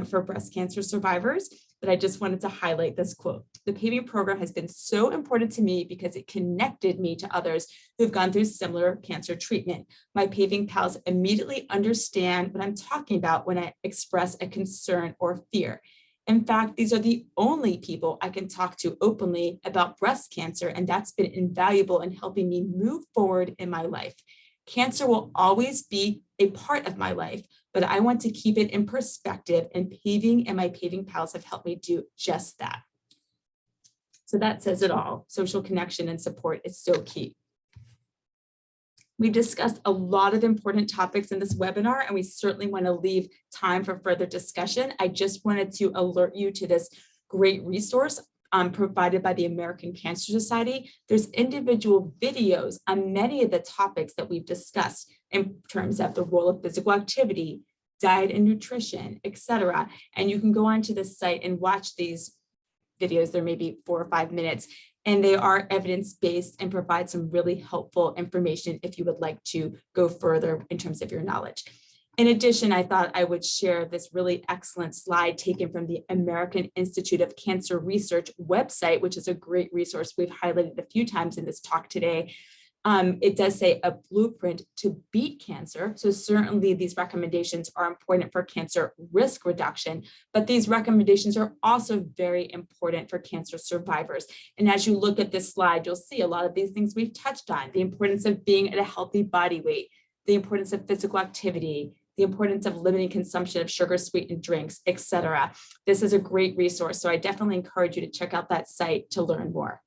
for breast cancer survivors. But I just wanted to highlight this quote. The paving program has been so important to me because it connected me to others who've gone through similar cancer treatment. My paving pals immediately understand what I'm talking about when I express a concern or fear. In fact, these are the only people I can talk to openly about breast cancer, and that's been invaluable in helping me move forward in my life. Cancer will always be a part of my life, but I want to keep it in perspective, and paving and my paving pals have helped me do just that. So that says it all. Social connection and support is so key. We discussed a lot of important topics in this webinar, and we certainly want to leave time for further discussion. I just wanted to alert you to this great resource provided by the American Cancer Society. There's individual videos on many of the topics that we've discussed in terms of the role of physical activity, diet and nutrition, etc. And you can go onto the site and watch these videos. There may be 4 or 5 minutes, and they are evidence-based and provide some really helpful information if you would like to go further in terms of your knowledge. In addition, I thought I would share this really excellent slide taken from the American Institute of Cancer Research website, which is a great resource we've highlighted a few times in this talk today. It does say a blueprint to beat cancer. So certainly these recommendations are important for cancer risk reduction, but these recommendations are also very important for cancer survivors. And as you look at this slide, you'll see a lot of these things we've touched on: the importance of being at a healthy body weight, the importance of physical activity, the importance of limiting consumption of sugar sweetened drinks, etc. This is a great resource, so I definitely encourage you to check out that site to learn more.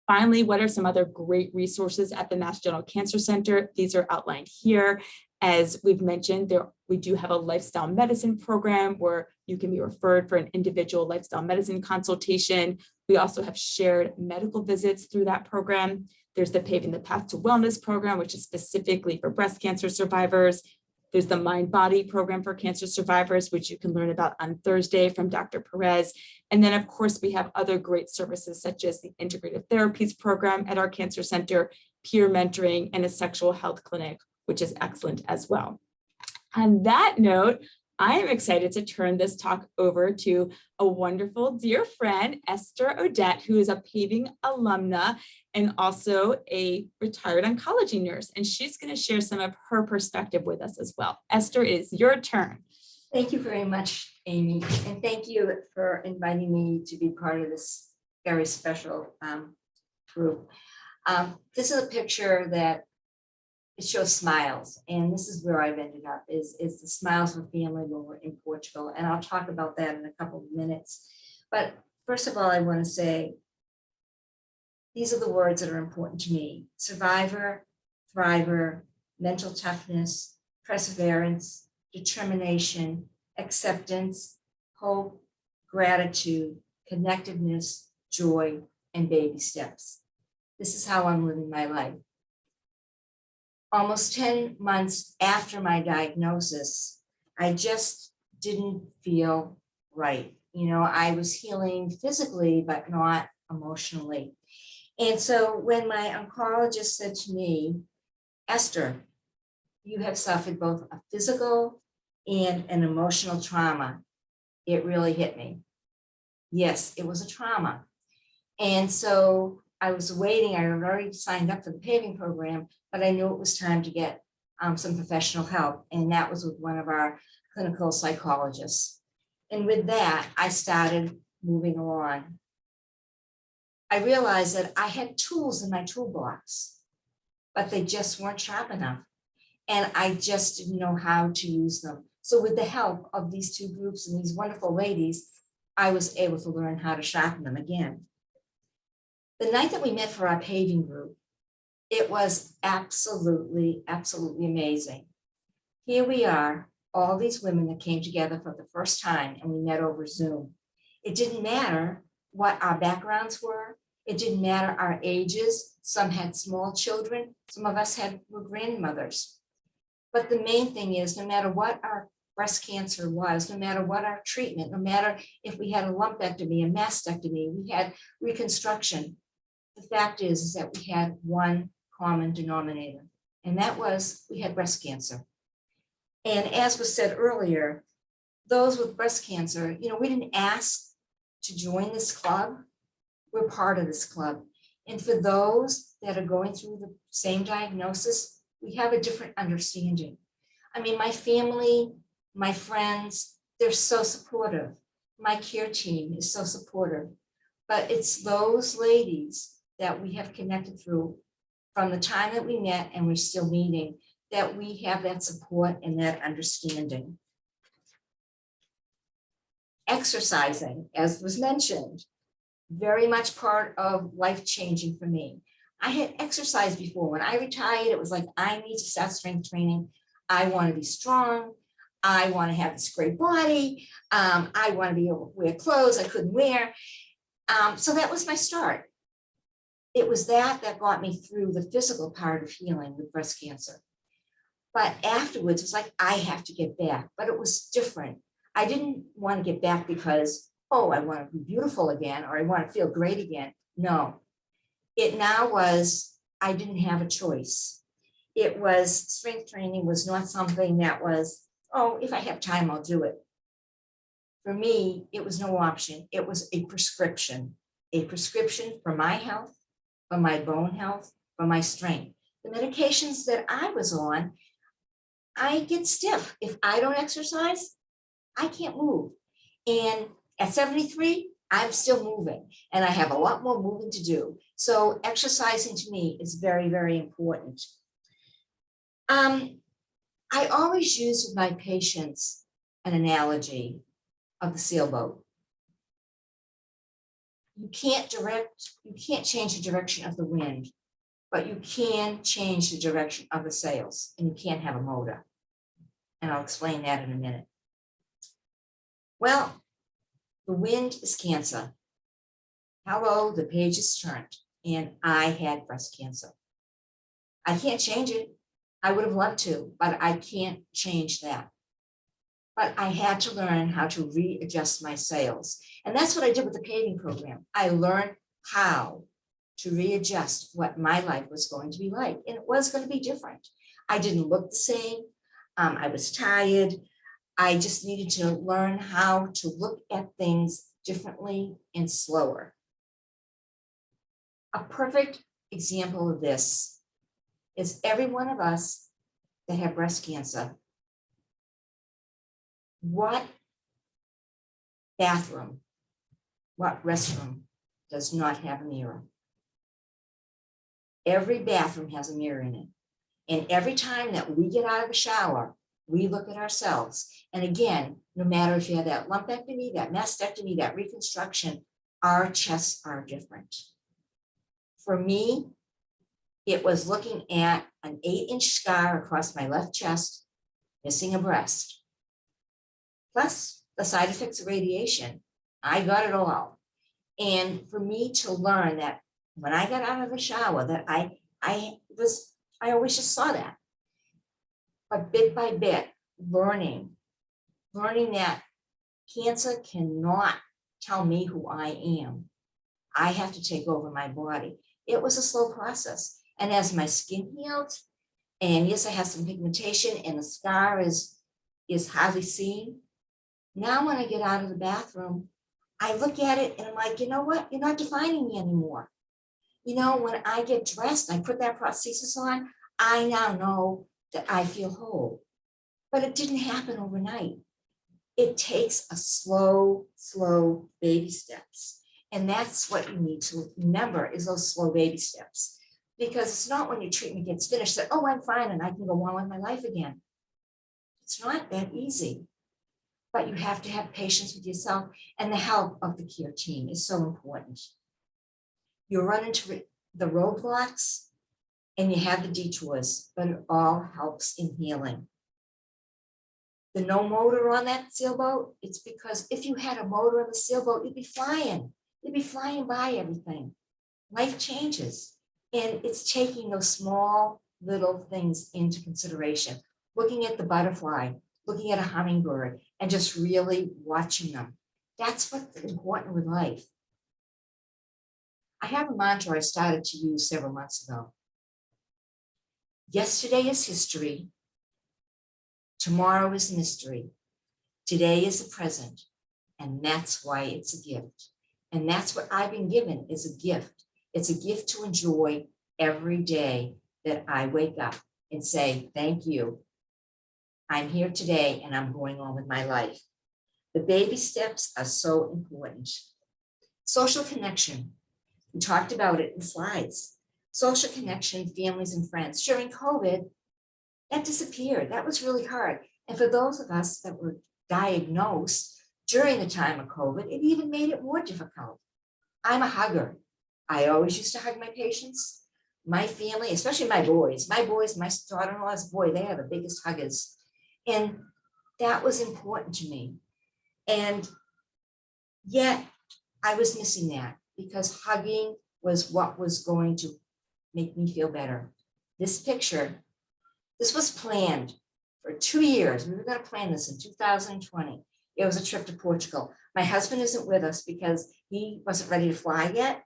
Finally, what are some other great resources at the Mass General Cancer Center? These are outlined here. As we've mentioned, we do have a lifestyle medicine program where you can be referred for an individual lifestyle medicine consultation. We also have shared medical visits through that program. There's the Paving the Path to Wellness program, which is specifically for breast cancer survivors. There's the Mind Body program for cancer survivors, which you can learn about on Thursday from Dr. Perez. And then, of course, we have other great services such as the Integrative Therapies program at our cancer center, peer mentoring, and a sexual health clinic, which is excellent as well. On that note, I am excited to turn this talk over to a wonderful dear friend, Esther Odette, who is a paving alumna and also a retired oncology nurse. And she's going to share some of her perspective with us as well. Esther, it is your turn. Thank you very much, Amy. And thank you for inviting me to be part of this very special group. This is a picture that it shows smiles, and this is where I've ended up, is the Smiles for Family when we're in Portugal. And I'll talk about that in a couple of minutes. But first of all, I want to say these are the words that are important to me: survivor, thriver, mental toughness, perseverance, determination, acceptance, hope, gratitude, connectedness, joy, and baby steps. This is how I'm living my life. Almost 10 months after my diagnosis, I just didn't feel right. You know, I was healing physically, but not emotionally. And so when my oncologist said to me, Esther, you have suffered both a physical and an emotional trauma, it really hit me. Yes, it was a trauma. And so I was waiting. I had already signed up for the paving program, but I knew it was time to get some professional help. And that was with one of our clinical psychologists. And with that, I started moving along. I realized that I had tools in my toolbox, but they just weren't sharp enough. And I just didn't know how to use them. So with the help of these two groups and these wonderful ladies, I was able to learn how to sharpen them again. The night that we met for our paving group, it was absolutely, absolutely amazing. Here we are, all these women that came together for the first time, and we met over Zoom. It didn't matter what our backgrounds were. It didn't matter our ages. Some had small children. Some of us were grandmothers. But the main thing is, no matter what our breast cancer was, no matter what our treatment, no matter if we had a lumpectomy, a mastectomy, we had reconstruction, the fact is that we had one common denominator, and that was we had breast cancer. And as was said earlier, those with breast cancer, you know, we didn't ask to join this club. We're part of this club. And for those that are going through the same diagnosis, we have a different understanding. I mean, my family, my friends, they're so supportive. My care team is so supportive. But it's those ladies that we have connected through from the time that we met, and we're still meeting, that we have that support and that understanding. Exercising, as was mentioned, very much part of life-changing for me. I had exercised before. When I retired, it was like, I need to start strength training. I want to be strong. I want to have this great body. I want to be able to wear clothes I couldn't wear. So that was my start. It was that got me through the physical part of healing with breast cancer. But afterwards, it was like, I have to get back. But it was different. I didn't want to get back because, oh, I want to be beautiful again, or I want to feel great again. No, it now was, I didn't have a choice. It was, strength training was not something that was, oh, if I have time, I'll do it. For me, it was no option. It was a prescription for my health, for my bone health, for my strength. The medications that I was on, I get stiff. If I don't exercise, I can't move. And at 73, I'm still moving, and I have a lot more moving to do. So exercising to me is very, very important. I always use with my patients an analogy of the sailboat. You can't change the direction of the wind, but you can change the direction of the sails, and you can't have a motor. And I'll explain that in a minute. Well, the wind is Cancer. Hello, the page is turned, and I had breast cancer. I can't change it. I would have loved to, but I can't change that. But I had to learn how to readjust my sails. And that's what I did with the paving program. I learned how to readjust what my life was going to be like. And it was going to be different. I didn't look the same. I was tired. I just needed to learn how to look at things differently and slower. A perfect example of this is every one of us that have breast cancer. What bathroom, what restroom does not have a mirror? Every bathroom has a mirror in it. And every time that we get out of the shower, we look at ourselves. And again, no matter if you have that lumpectomy, that mastectomy, that reconstruction, our chests are different. For me, it was looking at an 8-inch scar across my left chest, missing a breast. Plus the side effects of radiation. I got it all. And for me to learn that when I got out of the shower, that I always just saw that. But bit by bit, learning that cancer cannot tell me who I am. I have to take over my body. It was a slow process. And as my skin healed, and yes, I have some pigmentation and the scar is hardly seen. Now when I get out of the bathroom, I look at it and I'm like, you know what? You're not defining me anymore. You know, when I get dressed, I put that prosthesis on, I now know that I feel whole. But it didn't happen overnight. It takes a slow baby steps. And that's what you need to remember is those slow baby steps. Because it's not when your treatment gets finished that, oh, I'm fine and I can go on with my life again. It's not that easy. But you have to have patience with yourself, and the help of the care team is so important. You run into the roadblocks and you have the detours, but it all helps in healing. The no motor on that sailboat, it's because if you had a motor on the sailboat, you'd be flying by everything. Life changes, and it's taking those small little things into consideration, looking at the butterfly, looking at a hummingbird, and just really watching them. That's what's important with life. I have a mantra I started to use several months ago. Yesterday is history. Tomorrow is mystery. Today is the present. And that's why it's a gift. And that's what I've been given is a gift. It's a gift to enjoy every day that I wake up and say, thank you. I'm here today and I'm going on with my life. The baby steps are so important. Social connection. We talked about it in slides. Social connection, families and friends. During COVID, that disappeared. That was really hard. And for those of us that were diagnosed during the time of COVID, it even made it more difficult. I'm a hugger. I always used to hug my patients, my family, especially my boys, my daughter-in-law's boy, they are the biggest huggers. And that was important to me. And yet I was missing that because hugging was what was going to make me feel better. This picture, this was planned for 2 years. We were going to plan this in 2020. It was a trip to Portugal. My husband isn't with us because he wasn't ready to fly yet,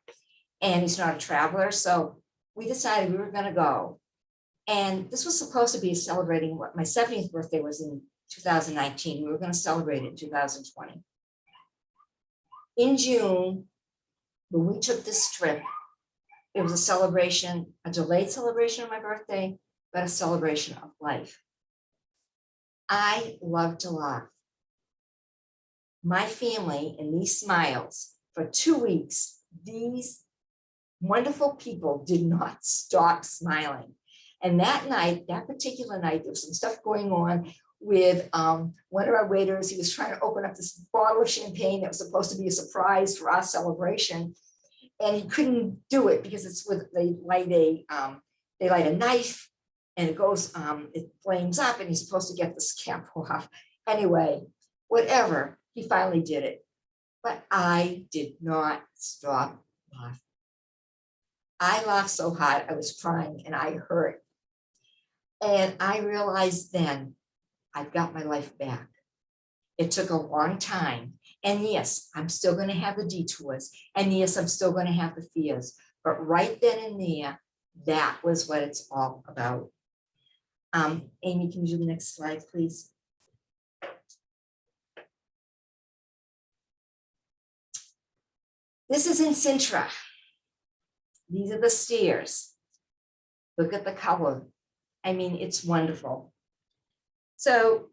and he's not a traveler. So we decided we were going to go. And this was supposed to be celebrating what my 70th birthday was in 2019. We were going to celebrate it in 2020. In June, when we took this trip, it was a celebration, a delayed celebration of my birthday, but a celebration of life. I love to laugh. My family and these smiles for 2 weeks, these wonderful people did not stop smiling. And that night, that particular night, there was some stuff going on with one of our waiters. He was trying to open up this bottle of champagne that was supposed to be a surprise for our celebration. And he couldn't do it because it's with, they light a knife and it goes, it flames up and he's supposed to get this cap off. Anyway, whatever, he finally did it. But I did not stop laughing. I laughed so hard, I was crying and I hurt. And I realized then I've got my life back. It took a long time. And yes, I'm still going to have the detours. And yes, I'm still going to have the fears. But right then and there, that was what it's all about. Amy, can you do the next slide, please? This is in Sintra. These are the stairs. Look at the color. I mean, it's wonderful. So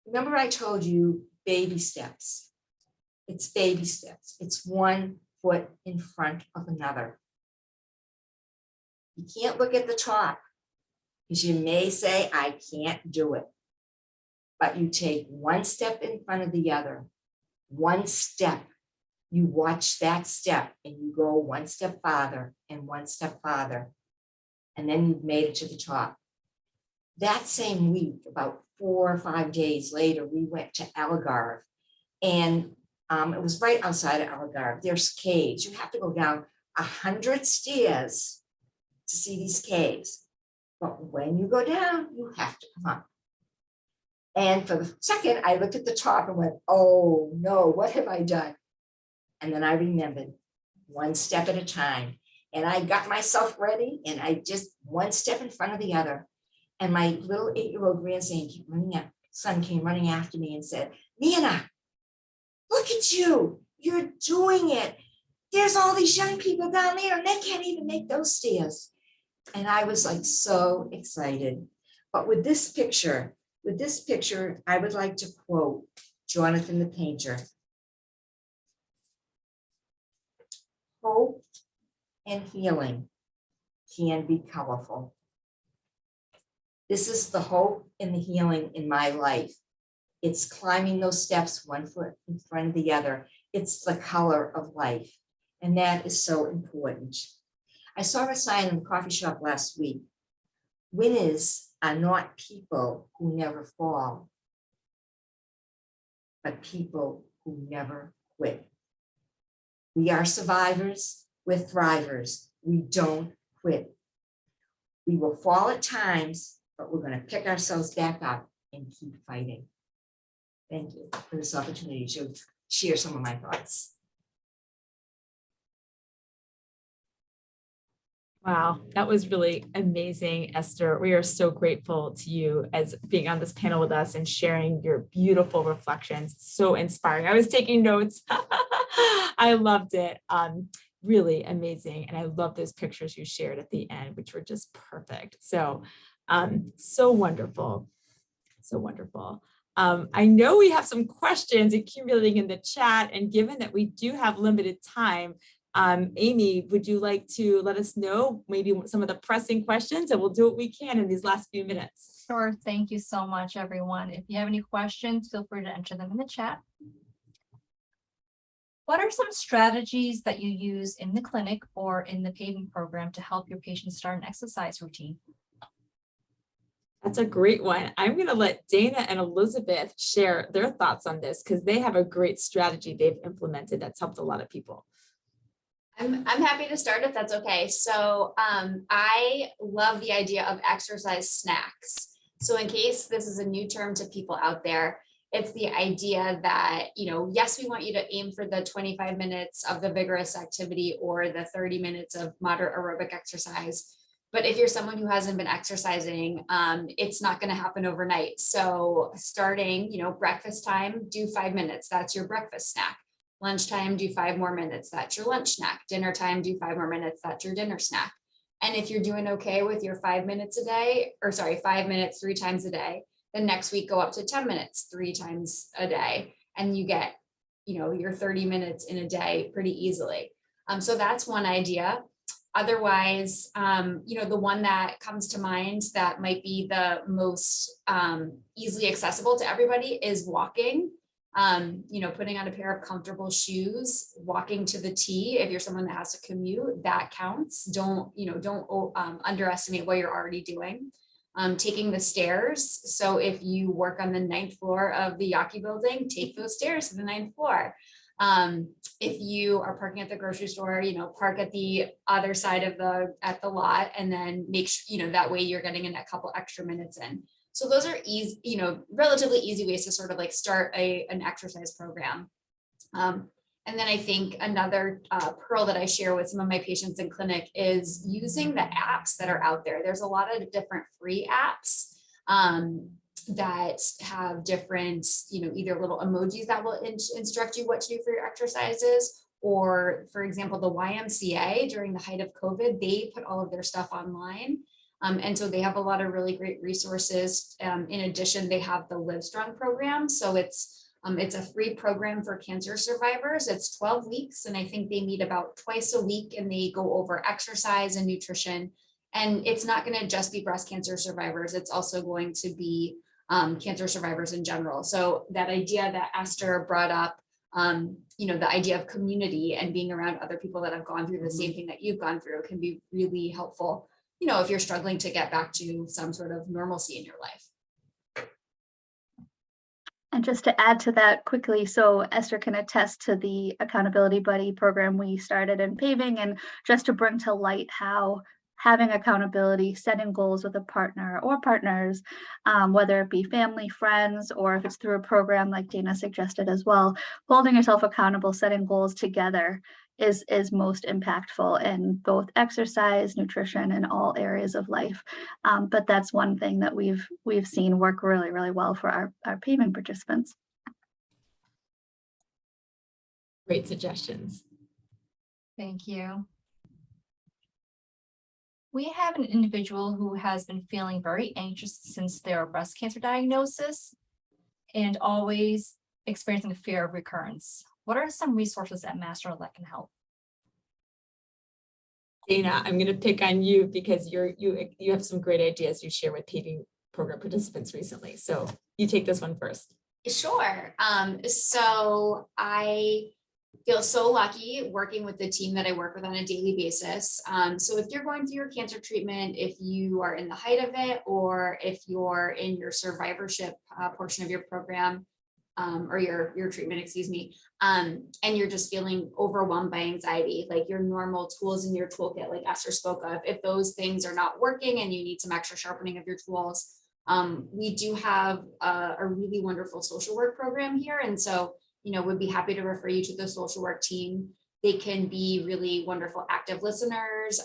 remember I told you baby steps. It's baby steps. It's 1 foot in front of another. You can't look at the top because you may say, I can't do it. But you take 1 step in front of the other, 1 step, you watch that step and you go one step farther and one step farther, and then you've made it to the top. That same week, about 4 or 5 days later, we went to Algarve, and it was right outside of Algarve. There's caves. You have to go down 100 stairs to see these caves. But when you go down, you have to come up. And for the second, I looked at the top and went, oh no, what have I done? And then I remembered, one step at a time. And I got myself ready, and I just one step in front of the other. And my little 8-year-old grandson came running after me and said, Nana, look at you, you're doing it. There's all these young people down there and they can't even make those stairs. And I was like so excited. But with this picture, I would like to quote Jonathan the painter. Hope and healing can be colorful. This is the hope and the healing in my life. It's climbing those steps one foot in front of the other. It's the color of life. And that is so important. I saw a sign in the coffee shop last week. Winners are not people who never fall, but people who never quit. We are survivors, we're thrivers. We don't quit. We will fall at times, but we're going to pick ourselves back up and keep fighting. Thank you for this opportunity to share some of my thoughts. Wow, that was really amazing, Esther. We are so grateful to you as being on this panel with us and sharing your beautiful reflections. So inspiring. I was taking notes. I loved it. Really amazing. And I love those pictures you shared at the end, which were just perfect. So, so wonderful. So wonderful. I know we have some questions accumulating in the chat, and given that we do have limited time, Amy, would you like to let us know maybe some of the pressing questions, and we'll do what we can in these last few minutes. Sure. Thank you so much, everyone. If you have any questions, feel free to enter them in the chat. What are some strategies that you use in the clinic or in the paving program to help your patients start an exercise routine? That's a great one. I'm going to let Dana and Elizabeth share their thoughts on this because they have a great strategy they've implemented that's helped a lot of people. I'm happy to start if that's okay. So I love the idea of exercise snacks. So in case this is a new term to people out there, it's the idea that, yes, we want you to aim for the 25 minutes of the vigorous activity or the 30 minutes of moderate aerobic exercise. But if you're someone who hasn't been exercising, it's not going to happen overnight. So starting, breakfast time, do 5 minutes. That's your breakfast snack. Lunchtime, do 5 more minutes. That's your lunch snack. Dinner time, do 5 more minutes. That's your dinner snack. And if you're doing okay with your 5 minutes a day, 5 minutes 3 times a day, then next week go up to 10 minutes 3 times a day. And you get, your 30 minutes in a day pretty easily. So that's one idea. Otherwise, the one that comes to mind that might be the most easily accessible to everybody is walking. Putting on a pair of comfortable shoes, walking to the T. If you're someone that has to commute, that counts. Don't underestimate what you're already doing. Taking the stairs. So if you work on the 9th floor of the Yaki building, take those stairs to the 9th floor. If you are parking at the grocery store, park at the other side of the lot, and then make sure, that way you're getting in a couple extra minutes in. So those are easy, relatively easy ways to sort of like start an exercise program. And then I think another pearl that I share with some of my patients in clinic is using the apps that are out there. There's a lot of different free apps that have different, either little emojis that will instruct you what to do for your exercises, or for example, the YMCA during the height of COVID, they put all of their stuff online. And so they have a lot of really great resources. In addition, they have the Live Strong program. So it's a free program for cancer survivors. It's 12 weeks. And I think they meet about twice a week and they go over exercise and nutrition. And it's not going to just be breast cancer survivors. It's also going to be cancer survivors in general. So that idea that Esther brought up You know, the idea of community and being around other people that have gone through the same thing that you've gone through can be really helpful, you know, if you're struggling to get back to some sort of normalcy in your life. And just to add to that quickly, so Esther can attest to the Accountability Buddy program we started in paving, and just to bring to light how having accountability, setting goals with a partner or partners, whether it be family, friends, or if it's through a program like Dana suggested as well, holding yourself accountable, setting goals together is most impactful in both exercise, nutrition, and all areas of life. But that's one thing that we've seen work really, really well for our paving participants. Great suggestions. Thank you. We have an individual who has been feeling very anxious since their breast cancer diagnosis and always experiencing a fear of recurrence. What are some resources at Master that can help? Dana, I'm going to pick on you because you have some great ideas you share with paving program participants recently. So you take this one first. Sure. So I feel so lucky working with the team that I work with on a daily basis. So if you're going through your cancer treatment, if you are in the height of it, or if you're in your survivorship portion of your program, or your treatment, excuse me, and you're just feeling overwhelmed by anxiety, like your normal tools in your toolkit, like Esther spoke of, if those things are not working and you need some extra sharpening of your tools, we do have a really wonderful social work program here. And so, you know, would be happy to refer you to the social work team. They can be really wonderful active listeners.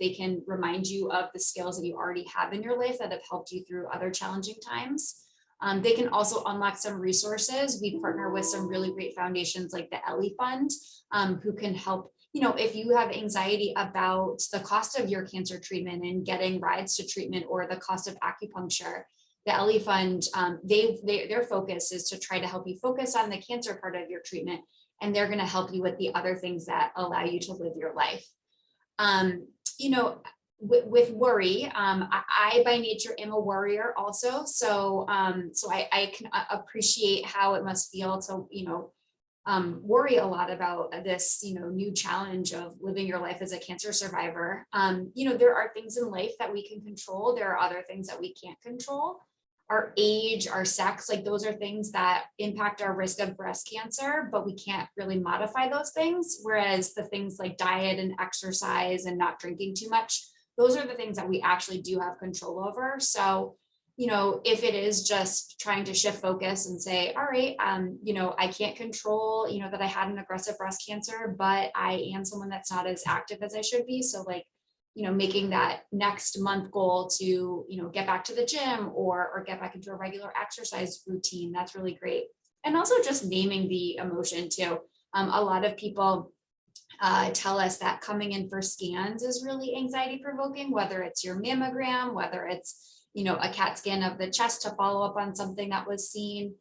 They can remind you of the skills that you already have in your life that have helped you through other challenging times. They can also unlock some resources. We partner with some really great foundations like the Ellie Fund, who can help, you know, if you have anxiety about the cost of your cancer treatment and getting rides to treatment or the cost of acupuncture, the Ellie Fund, their focus is to try to help you focus on the cancer part of your treatment, and they're going to help you with the other things that allow you to live your life. You know, with worry, I by nature am a worrier also, so I can appreciate how it must feel to, you know, worry a lot about this, you know, new challenge of living your life as a cancer survivor. You know, there are things in life that we can control. There are other things that we can't control. Our age, our sex, like those are things that impact our risk of breast cancer, but we can't really modify those things. Whereas the things like diet and exercise and not drinking too much, those are the things that we actually do have control over. So, you know, if it is just trying to shift focus and say, all right, you know, I can't control, you know, that I had an aggressive breast cancer, but I am someone that's not as active as I should be. So like, you know, making that next month goal to, you know, get back to the gym or get back into a regular exercise routine, that's really great. And also just naming the emotion too. A lot of people tell us that coming in for scans is really anxiety provoking, whether it's your mammogram, whether it's, you know, a CAT scan of the chest to follow up on something that was seen.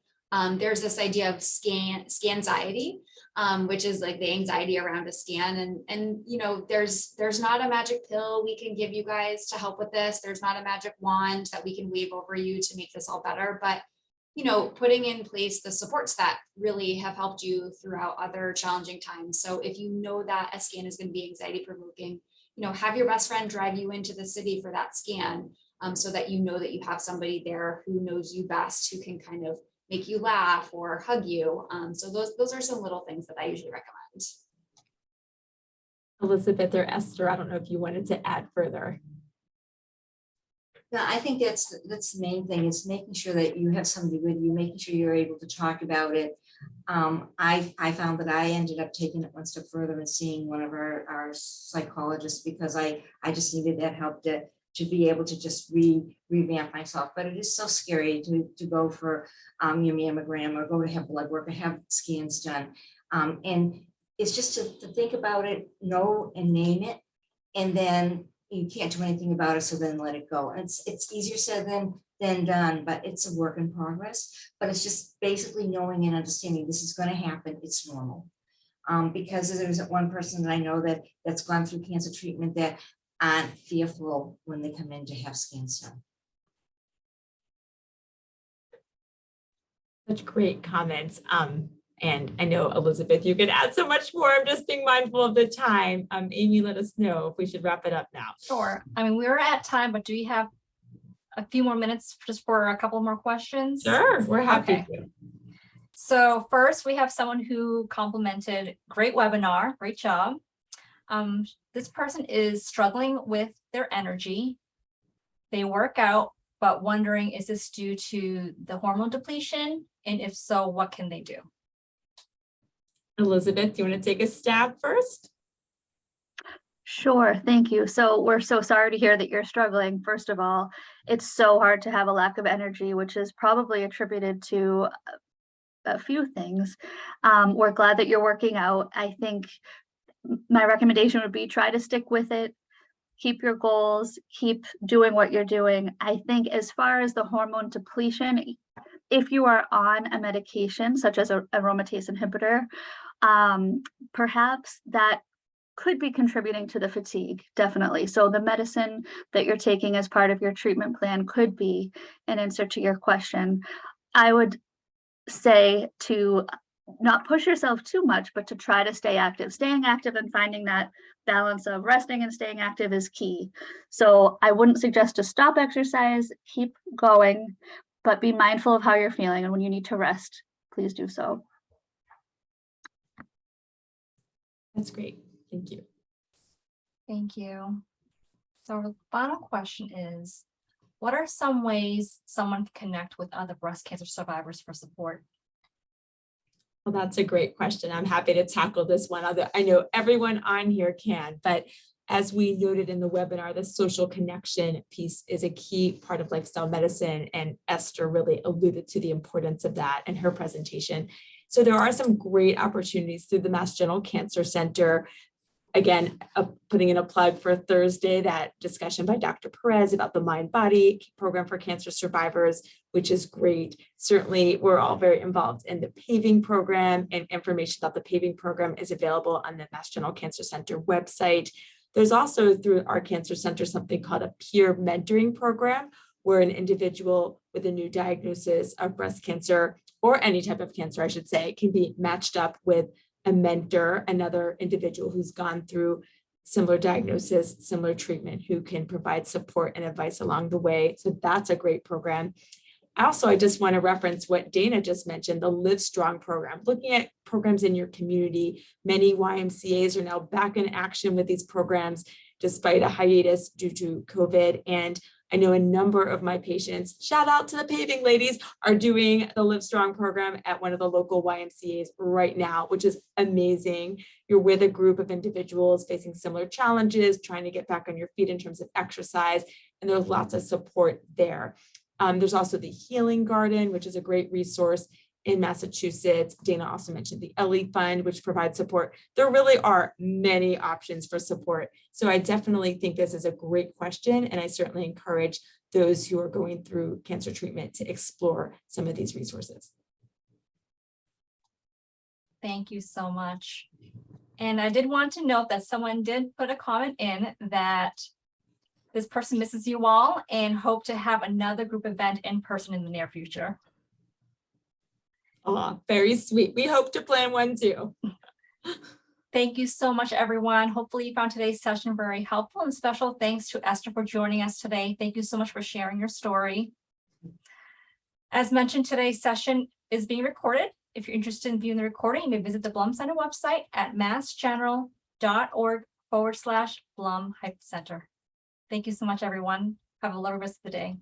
There's this idea of scanxiety, which is like the anxiety around a scan. And you know, there's not a magic pill we can give you guys to help with this. There's not a magic wand that we can wave over you to make this all better. But, you know, putting in place the supports that really have helped you throughout other challenging times. So if you know that a scan is going to be anxiety provoking, you know, have your best friend drive you into the city for that scan, so that you know that you have somebody there who knows you best, who can kind of make you laugh or hug you. So those are some little things that I usually recommend. Elizabeth or Esther, I don't know if you wanted to add further. Yeah, I think that's the main thing, is making sure that you have somebody with you, making sure you're able to talk about it. I found that I ended up taking it one step further and seeing one of our psychologists, because I just needed that help to be able to just revamp myself. But it is so scary to go for your mammogram or go to have blood work or have scans done. And it's just to think about it, know and name it, and then you can't do anything about it, so then let it go. And it's easier said than done, but it's a work in progress. But it's just basically knowing and understanding this is going to happen. It's normal. Because there's one person that I know that's gone through cancer treatment that aren't fearful when they come in to have scans done. Such great comments. And I know, Elizabeth, you could add so much more. I'm just being mindful of the time. Amy, let us know if we should wrap it up now. Sure. I mean, we're at time, but do you have a few more minutes just for a couple more questions? Sure, we're happy Okay. to. So first, we have someone who complimented, great webinar, great job. This person is struggling with their energy. They work out, but wondering, is this due to the hormone depletion? And if so, what can they do? Elizabeth, do you want to take a stab first? Sure, thank you. So we're so sorry to hear that you're struggling. First of all, it's so hard to have a lack of energy, which is probably attributed to a few things. We're glad that you're working out. I think my recommendation would be try to stick with it. Keep your goals, keep doing what you're doing. I think as far as the hormone depletion, if you are on a medication such as an aromatase inhibitor, perhaps that could be contributing to the fatigue, definitely. So the medicine that you're taking as part of your treatment plan could be an answer to your question. I would say to not push yourself too much, but to try to stay active. Staying active and finding that balance of resting and staying active is key. So I wouldn't suggest to stop exercise, keep going, but be mindful of how you're feeling. And when you need to rest, please do so. That's great. Thank you. Thank you. So the final question is, what are some ways someone can connect with other breast cancer survivors for support? Well, that's a great question. I'm happy to tackle this one. Although I know everyone on here can, but as we noted in the webinar, the social connection piece is a key part of lifestyle medicine, and Esther really alluded to the importance of that in her presentation. So there are some great opportunities through the Mass General Cancer Center. Again, putting in a plug for Thursday, that discussion by Dr. Perez about the mind-body program for cancer survivors, which is great. Certainly, we're all very involved in the paving program, and information about the paving program is available on the Mass General Cancer Center website. There's also, through our cancer center, something called a peer mentoring program, where an individual with a new diagnosis of breast cancer, or any type of cancer, I should say, can be matched up with a mentor, another individual who's gone through similar diagnosis, similar treatment, who can provide support and advice along the way. So that's a great program. Also, I just want to reference what Dana just mentioned, the Live Strong program. Looking at programs in your community, many YMCAs are now back in action with these programs, despite a hiatus due to COVID. And I know a number of my patients, shout out to the paving ladies, are doing the Live Strong program at one of the local YMCAs right now, which is amazing. You're with a group of individuals facing similar challenges, trying to get back on your feet in terms of exercise, and there's lots of support there. There's also the Healing Garden, which is a great resource in Massachusetts. Dana also mentioned the Ellie Fund, which provides support. There really are many options for support. So I definitely think this is a great question, and I certainly encourage those who are going through cancer treatment to explore some of these resources. Thank you so much. And I did want to note that someone did put a comment in that this person misses you all and hope to have another group event in person in the near future. Oh, very sweet. We hope to plan one too. Thank you so much, everyone. Hopefully you found today's session very helpful, and special thanks to Esther for joining us today. Thank you so much for sharing your story. As mentioned, today's session is being recorded. If you're interested in viewing the recording, you may visit the Blum Center website at massgeneral.org/Blum-Center. Thank you so much, everyone. Have a lovely rest of the day.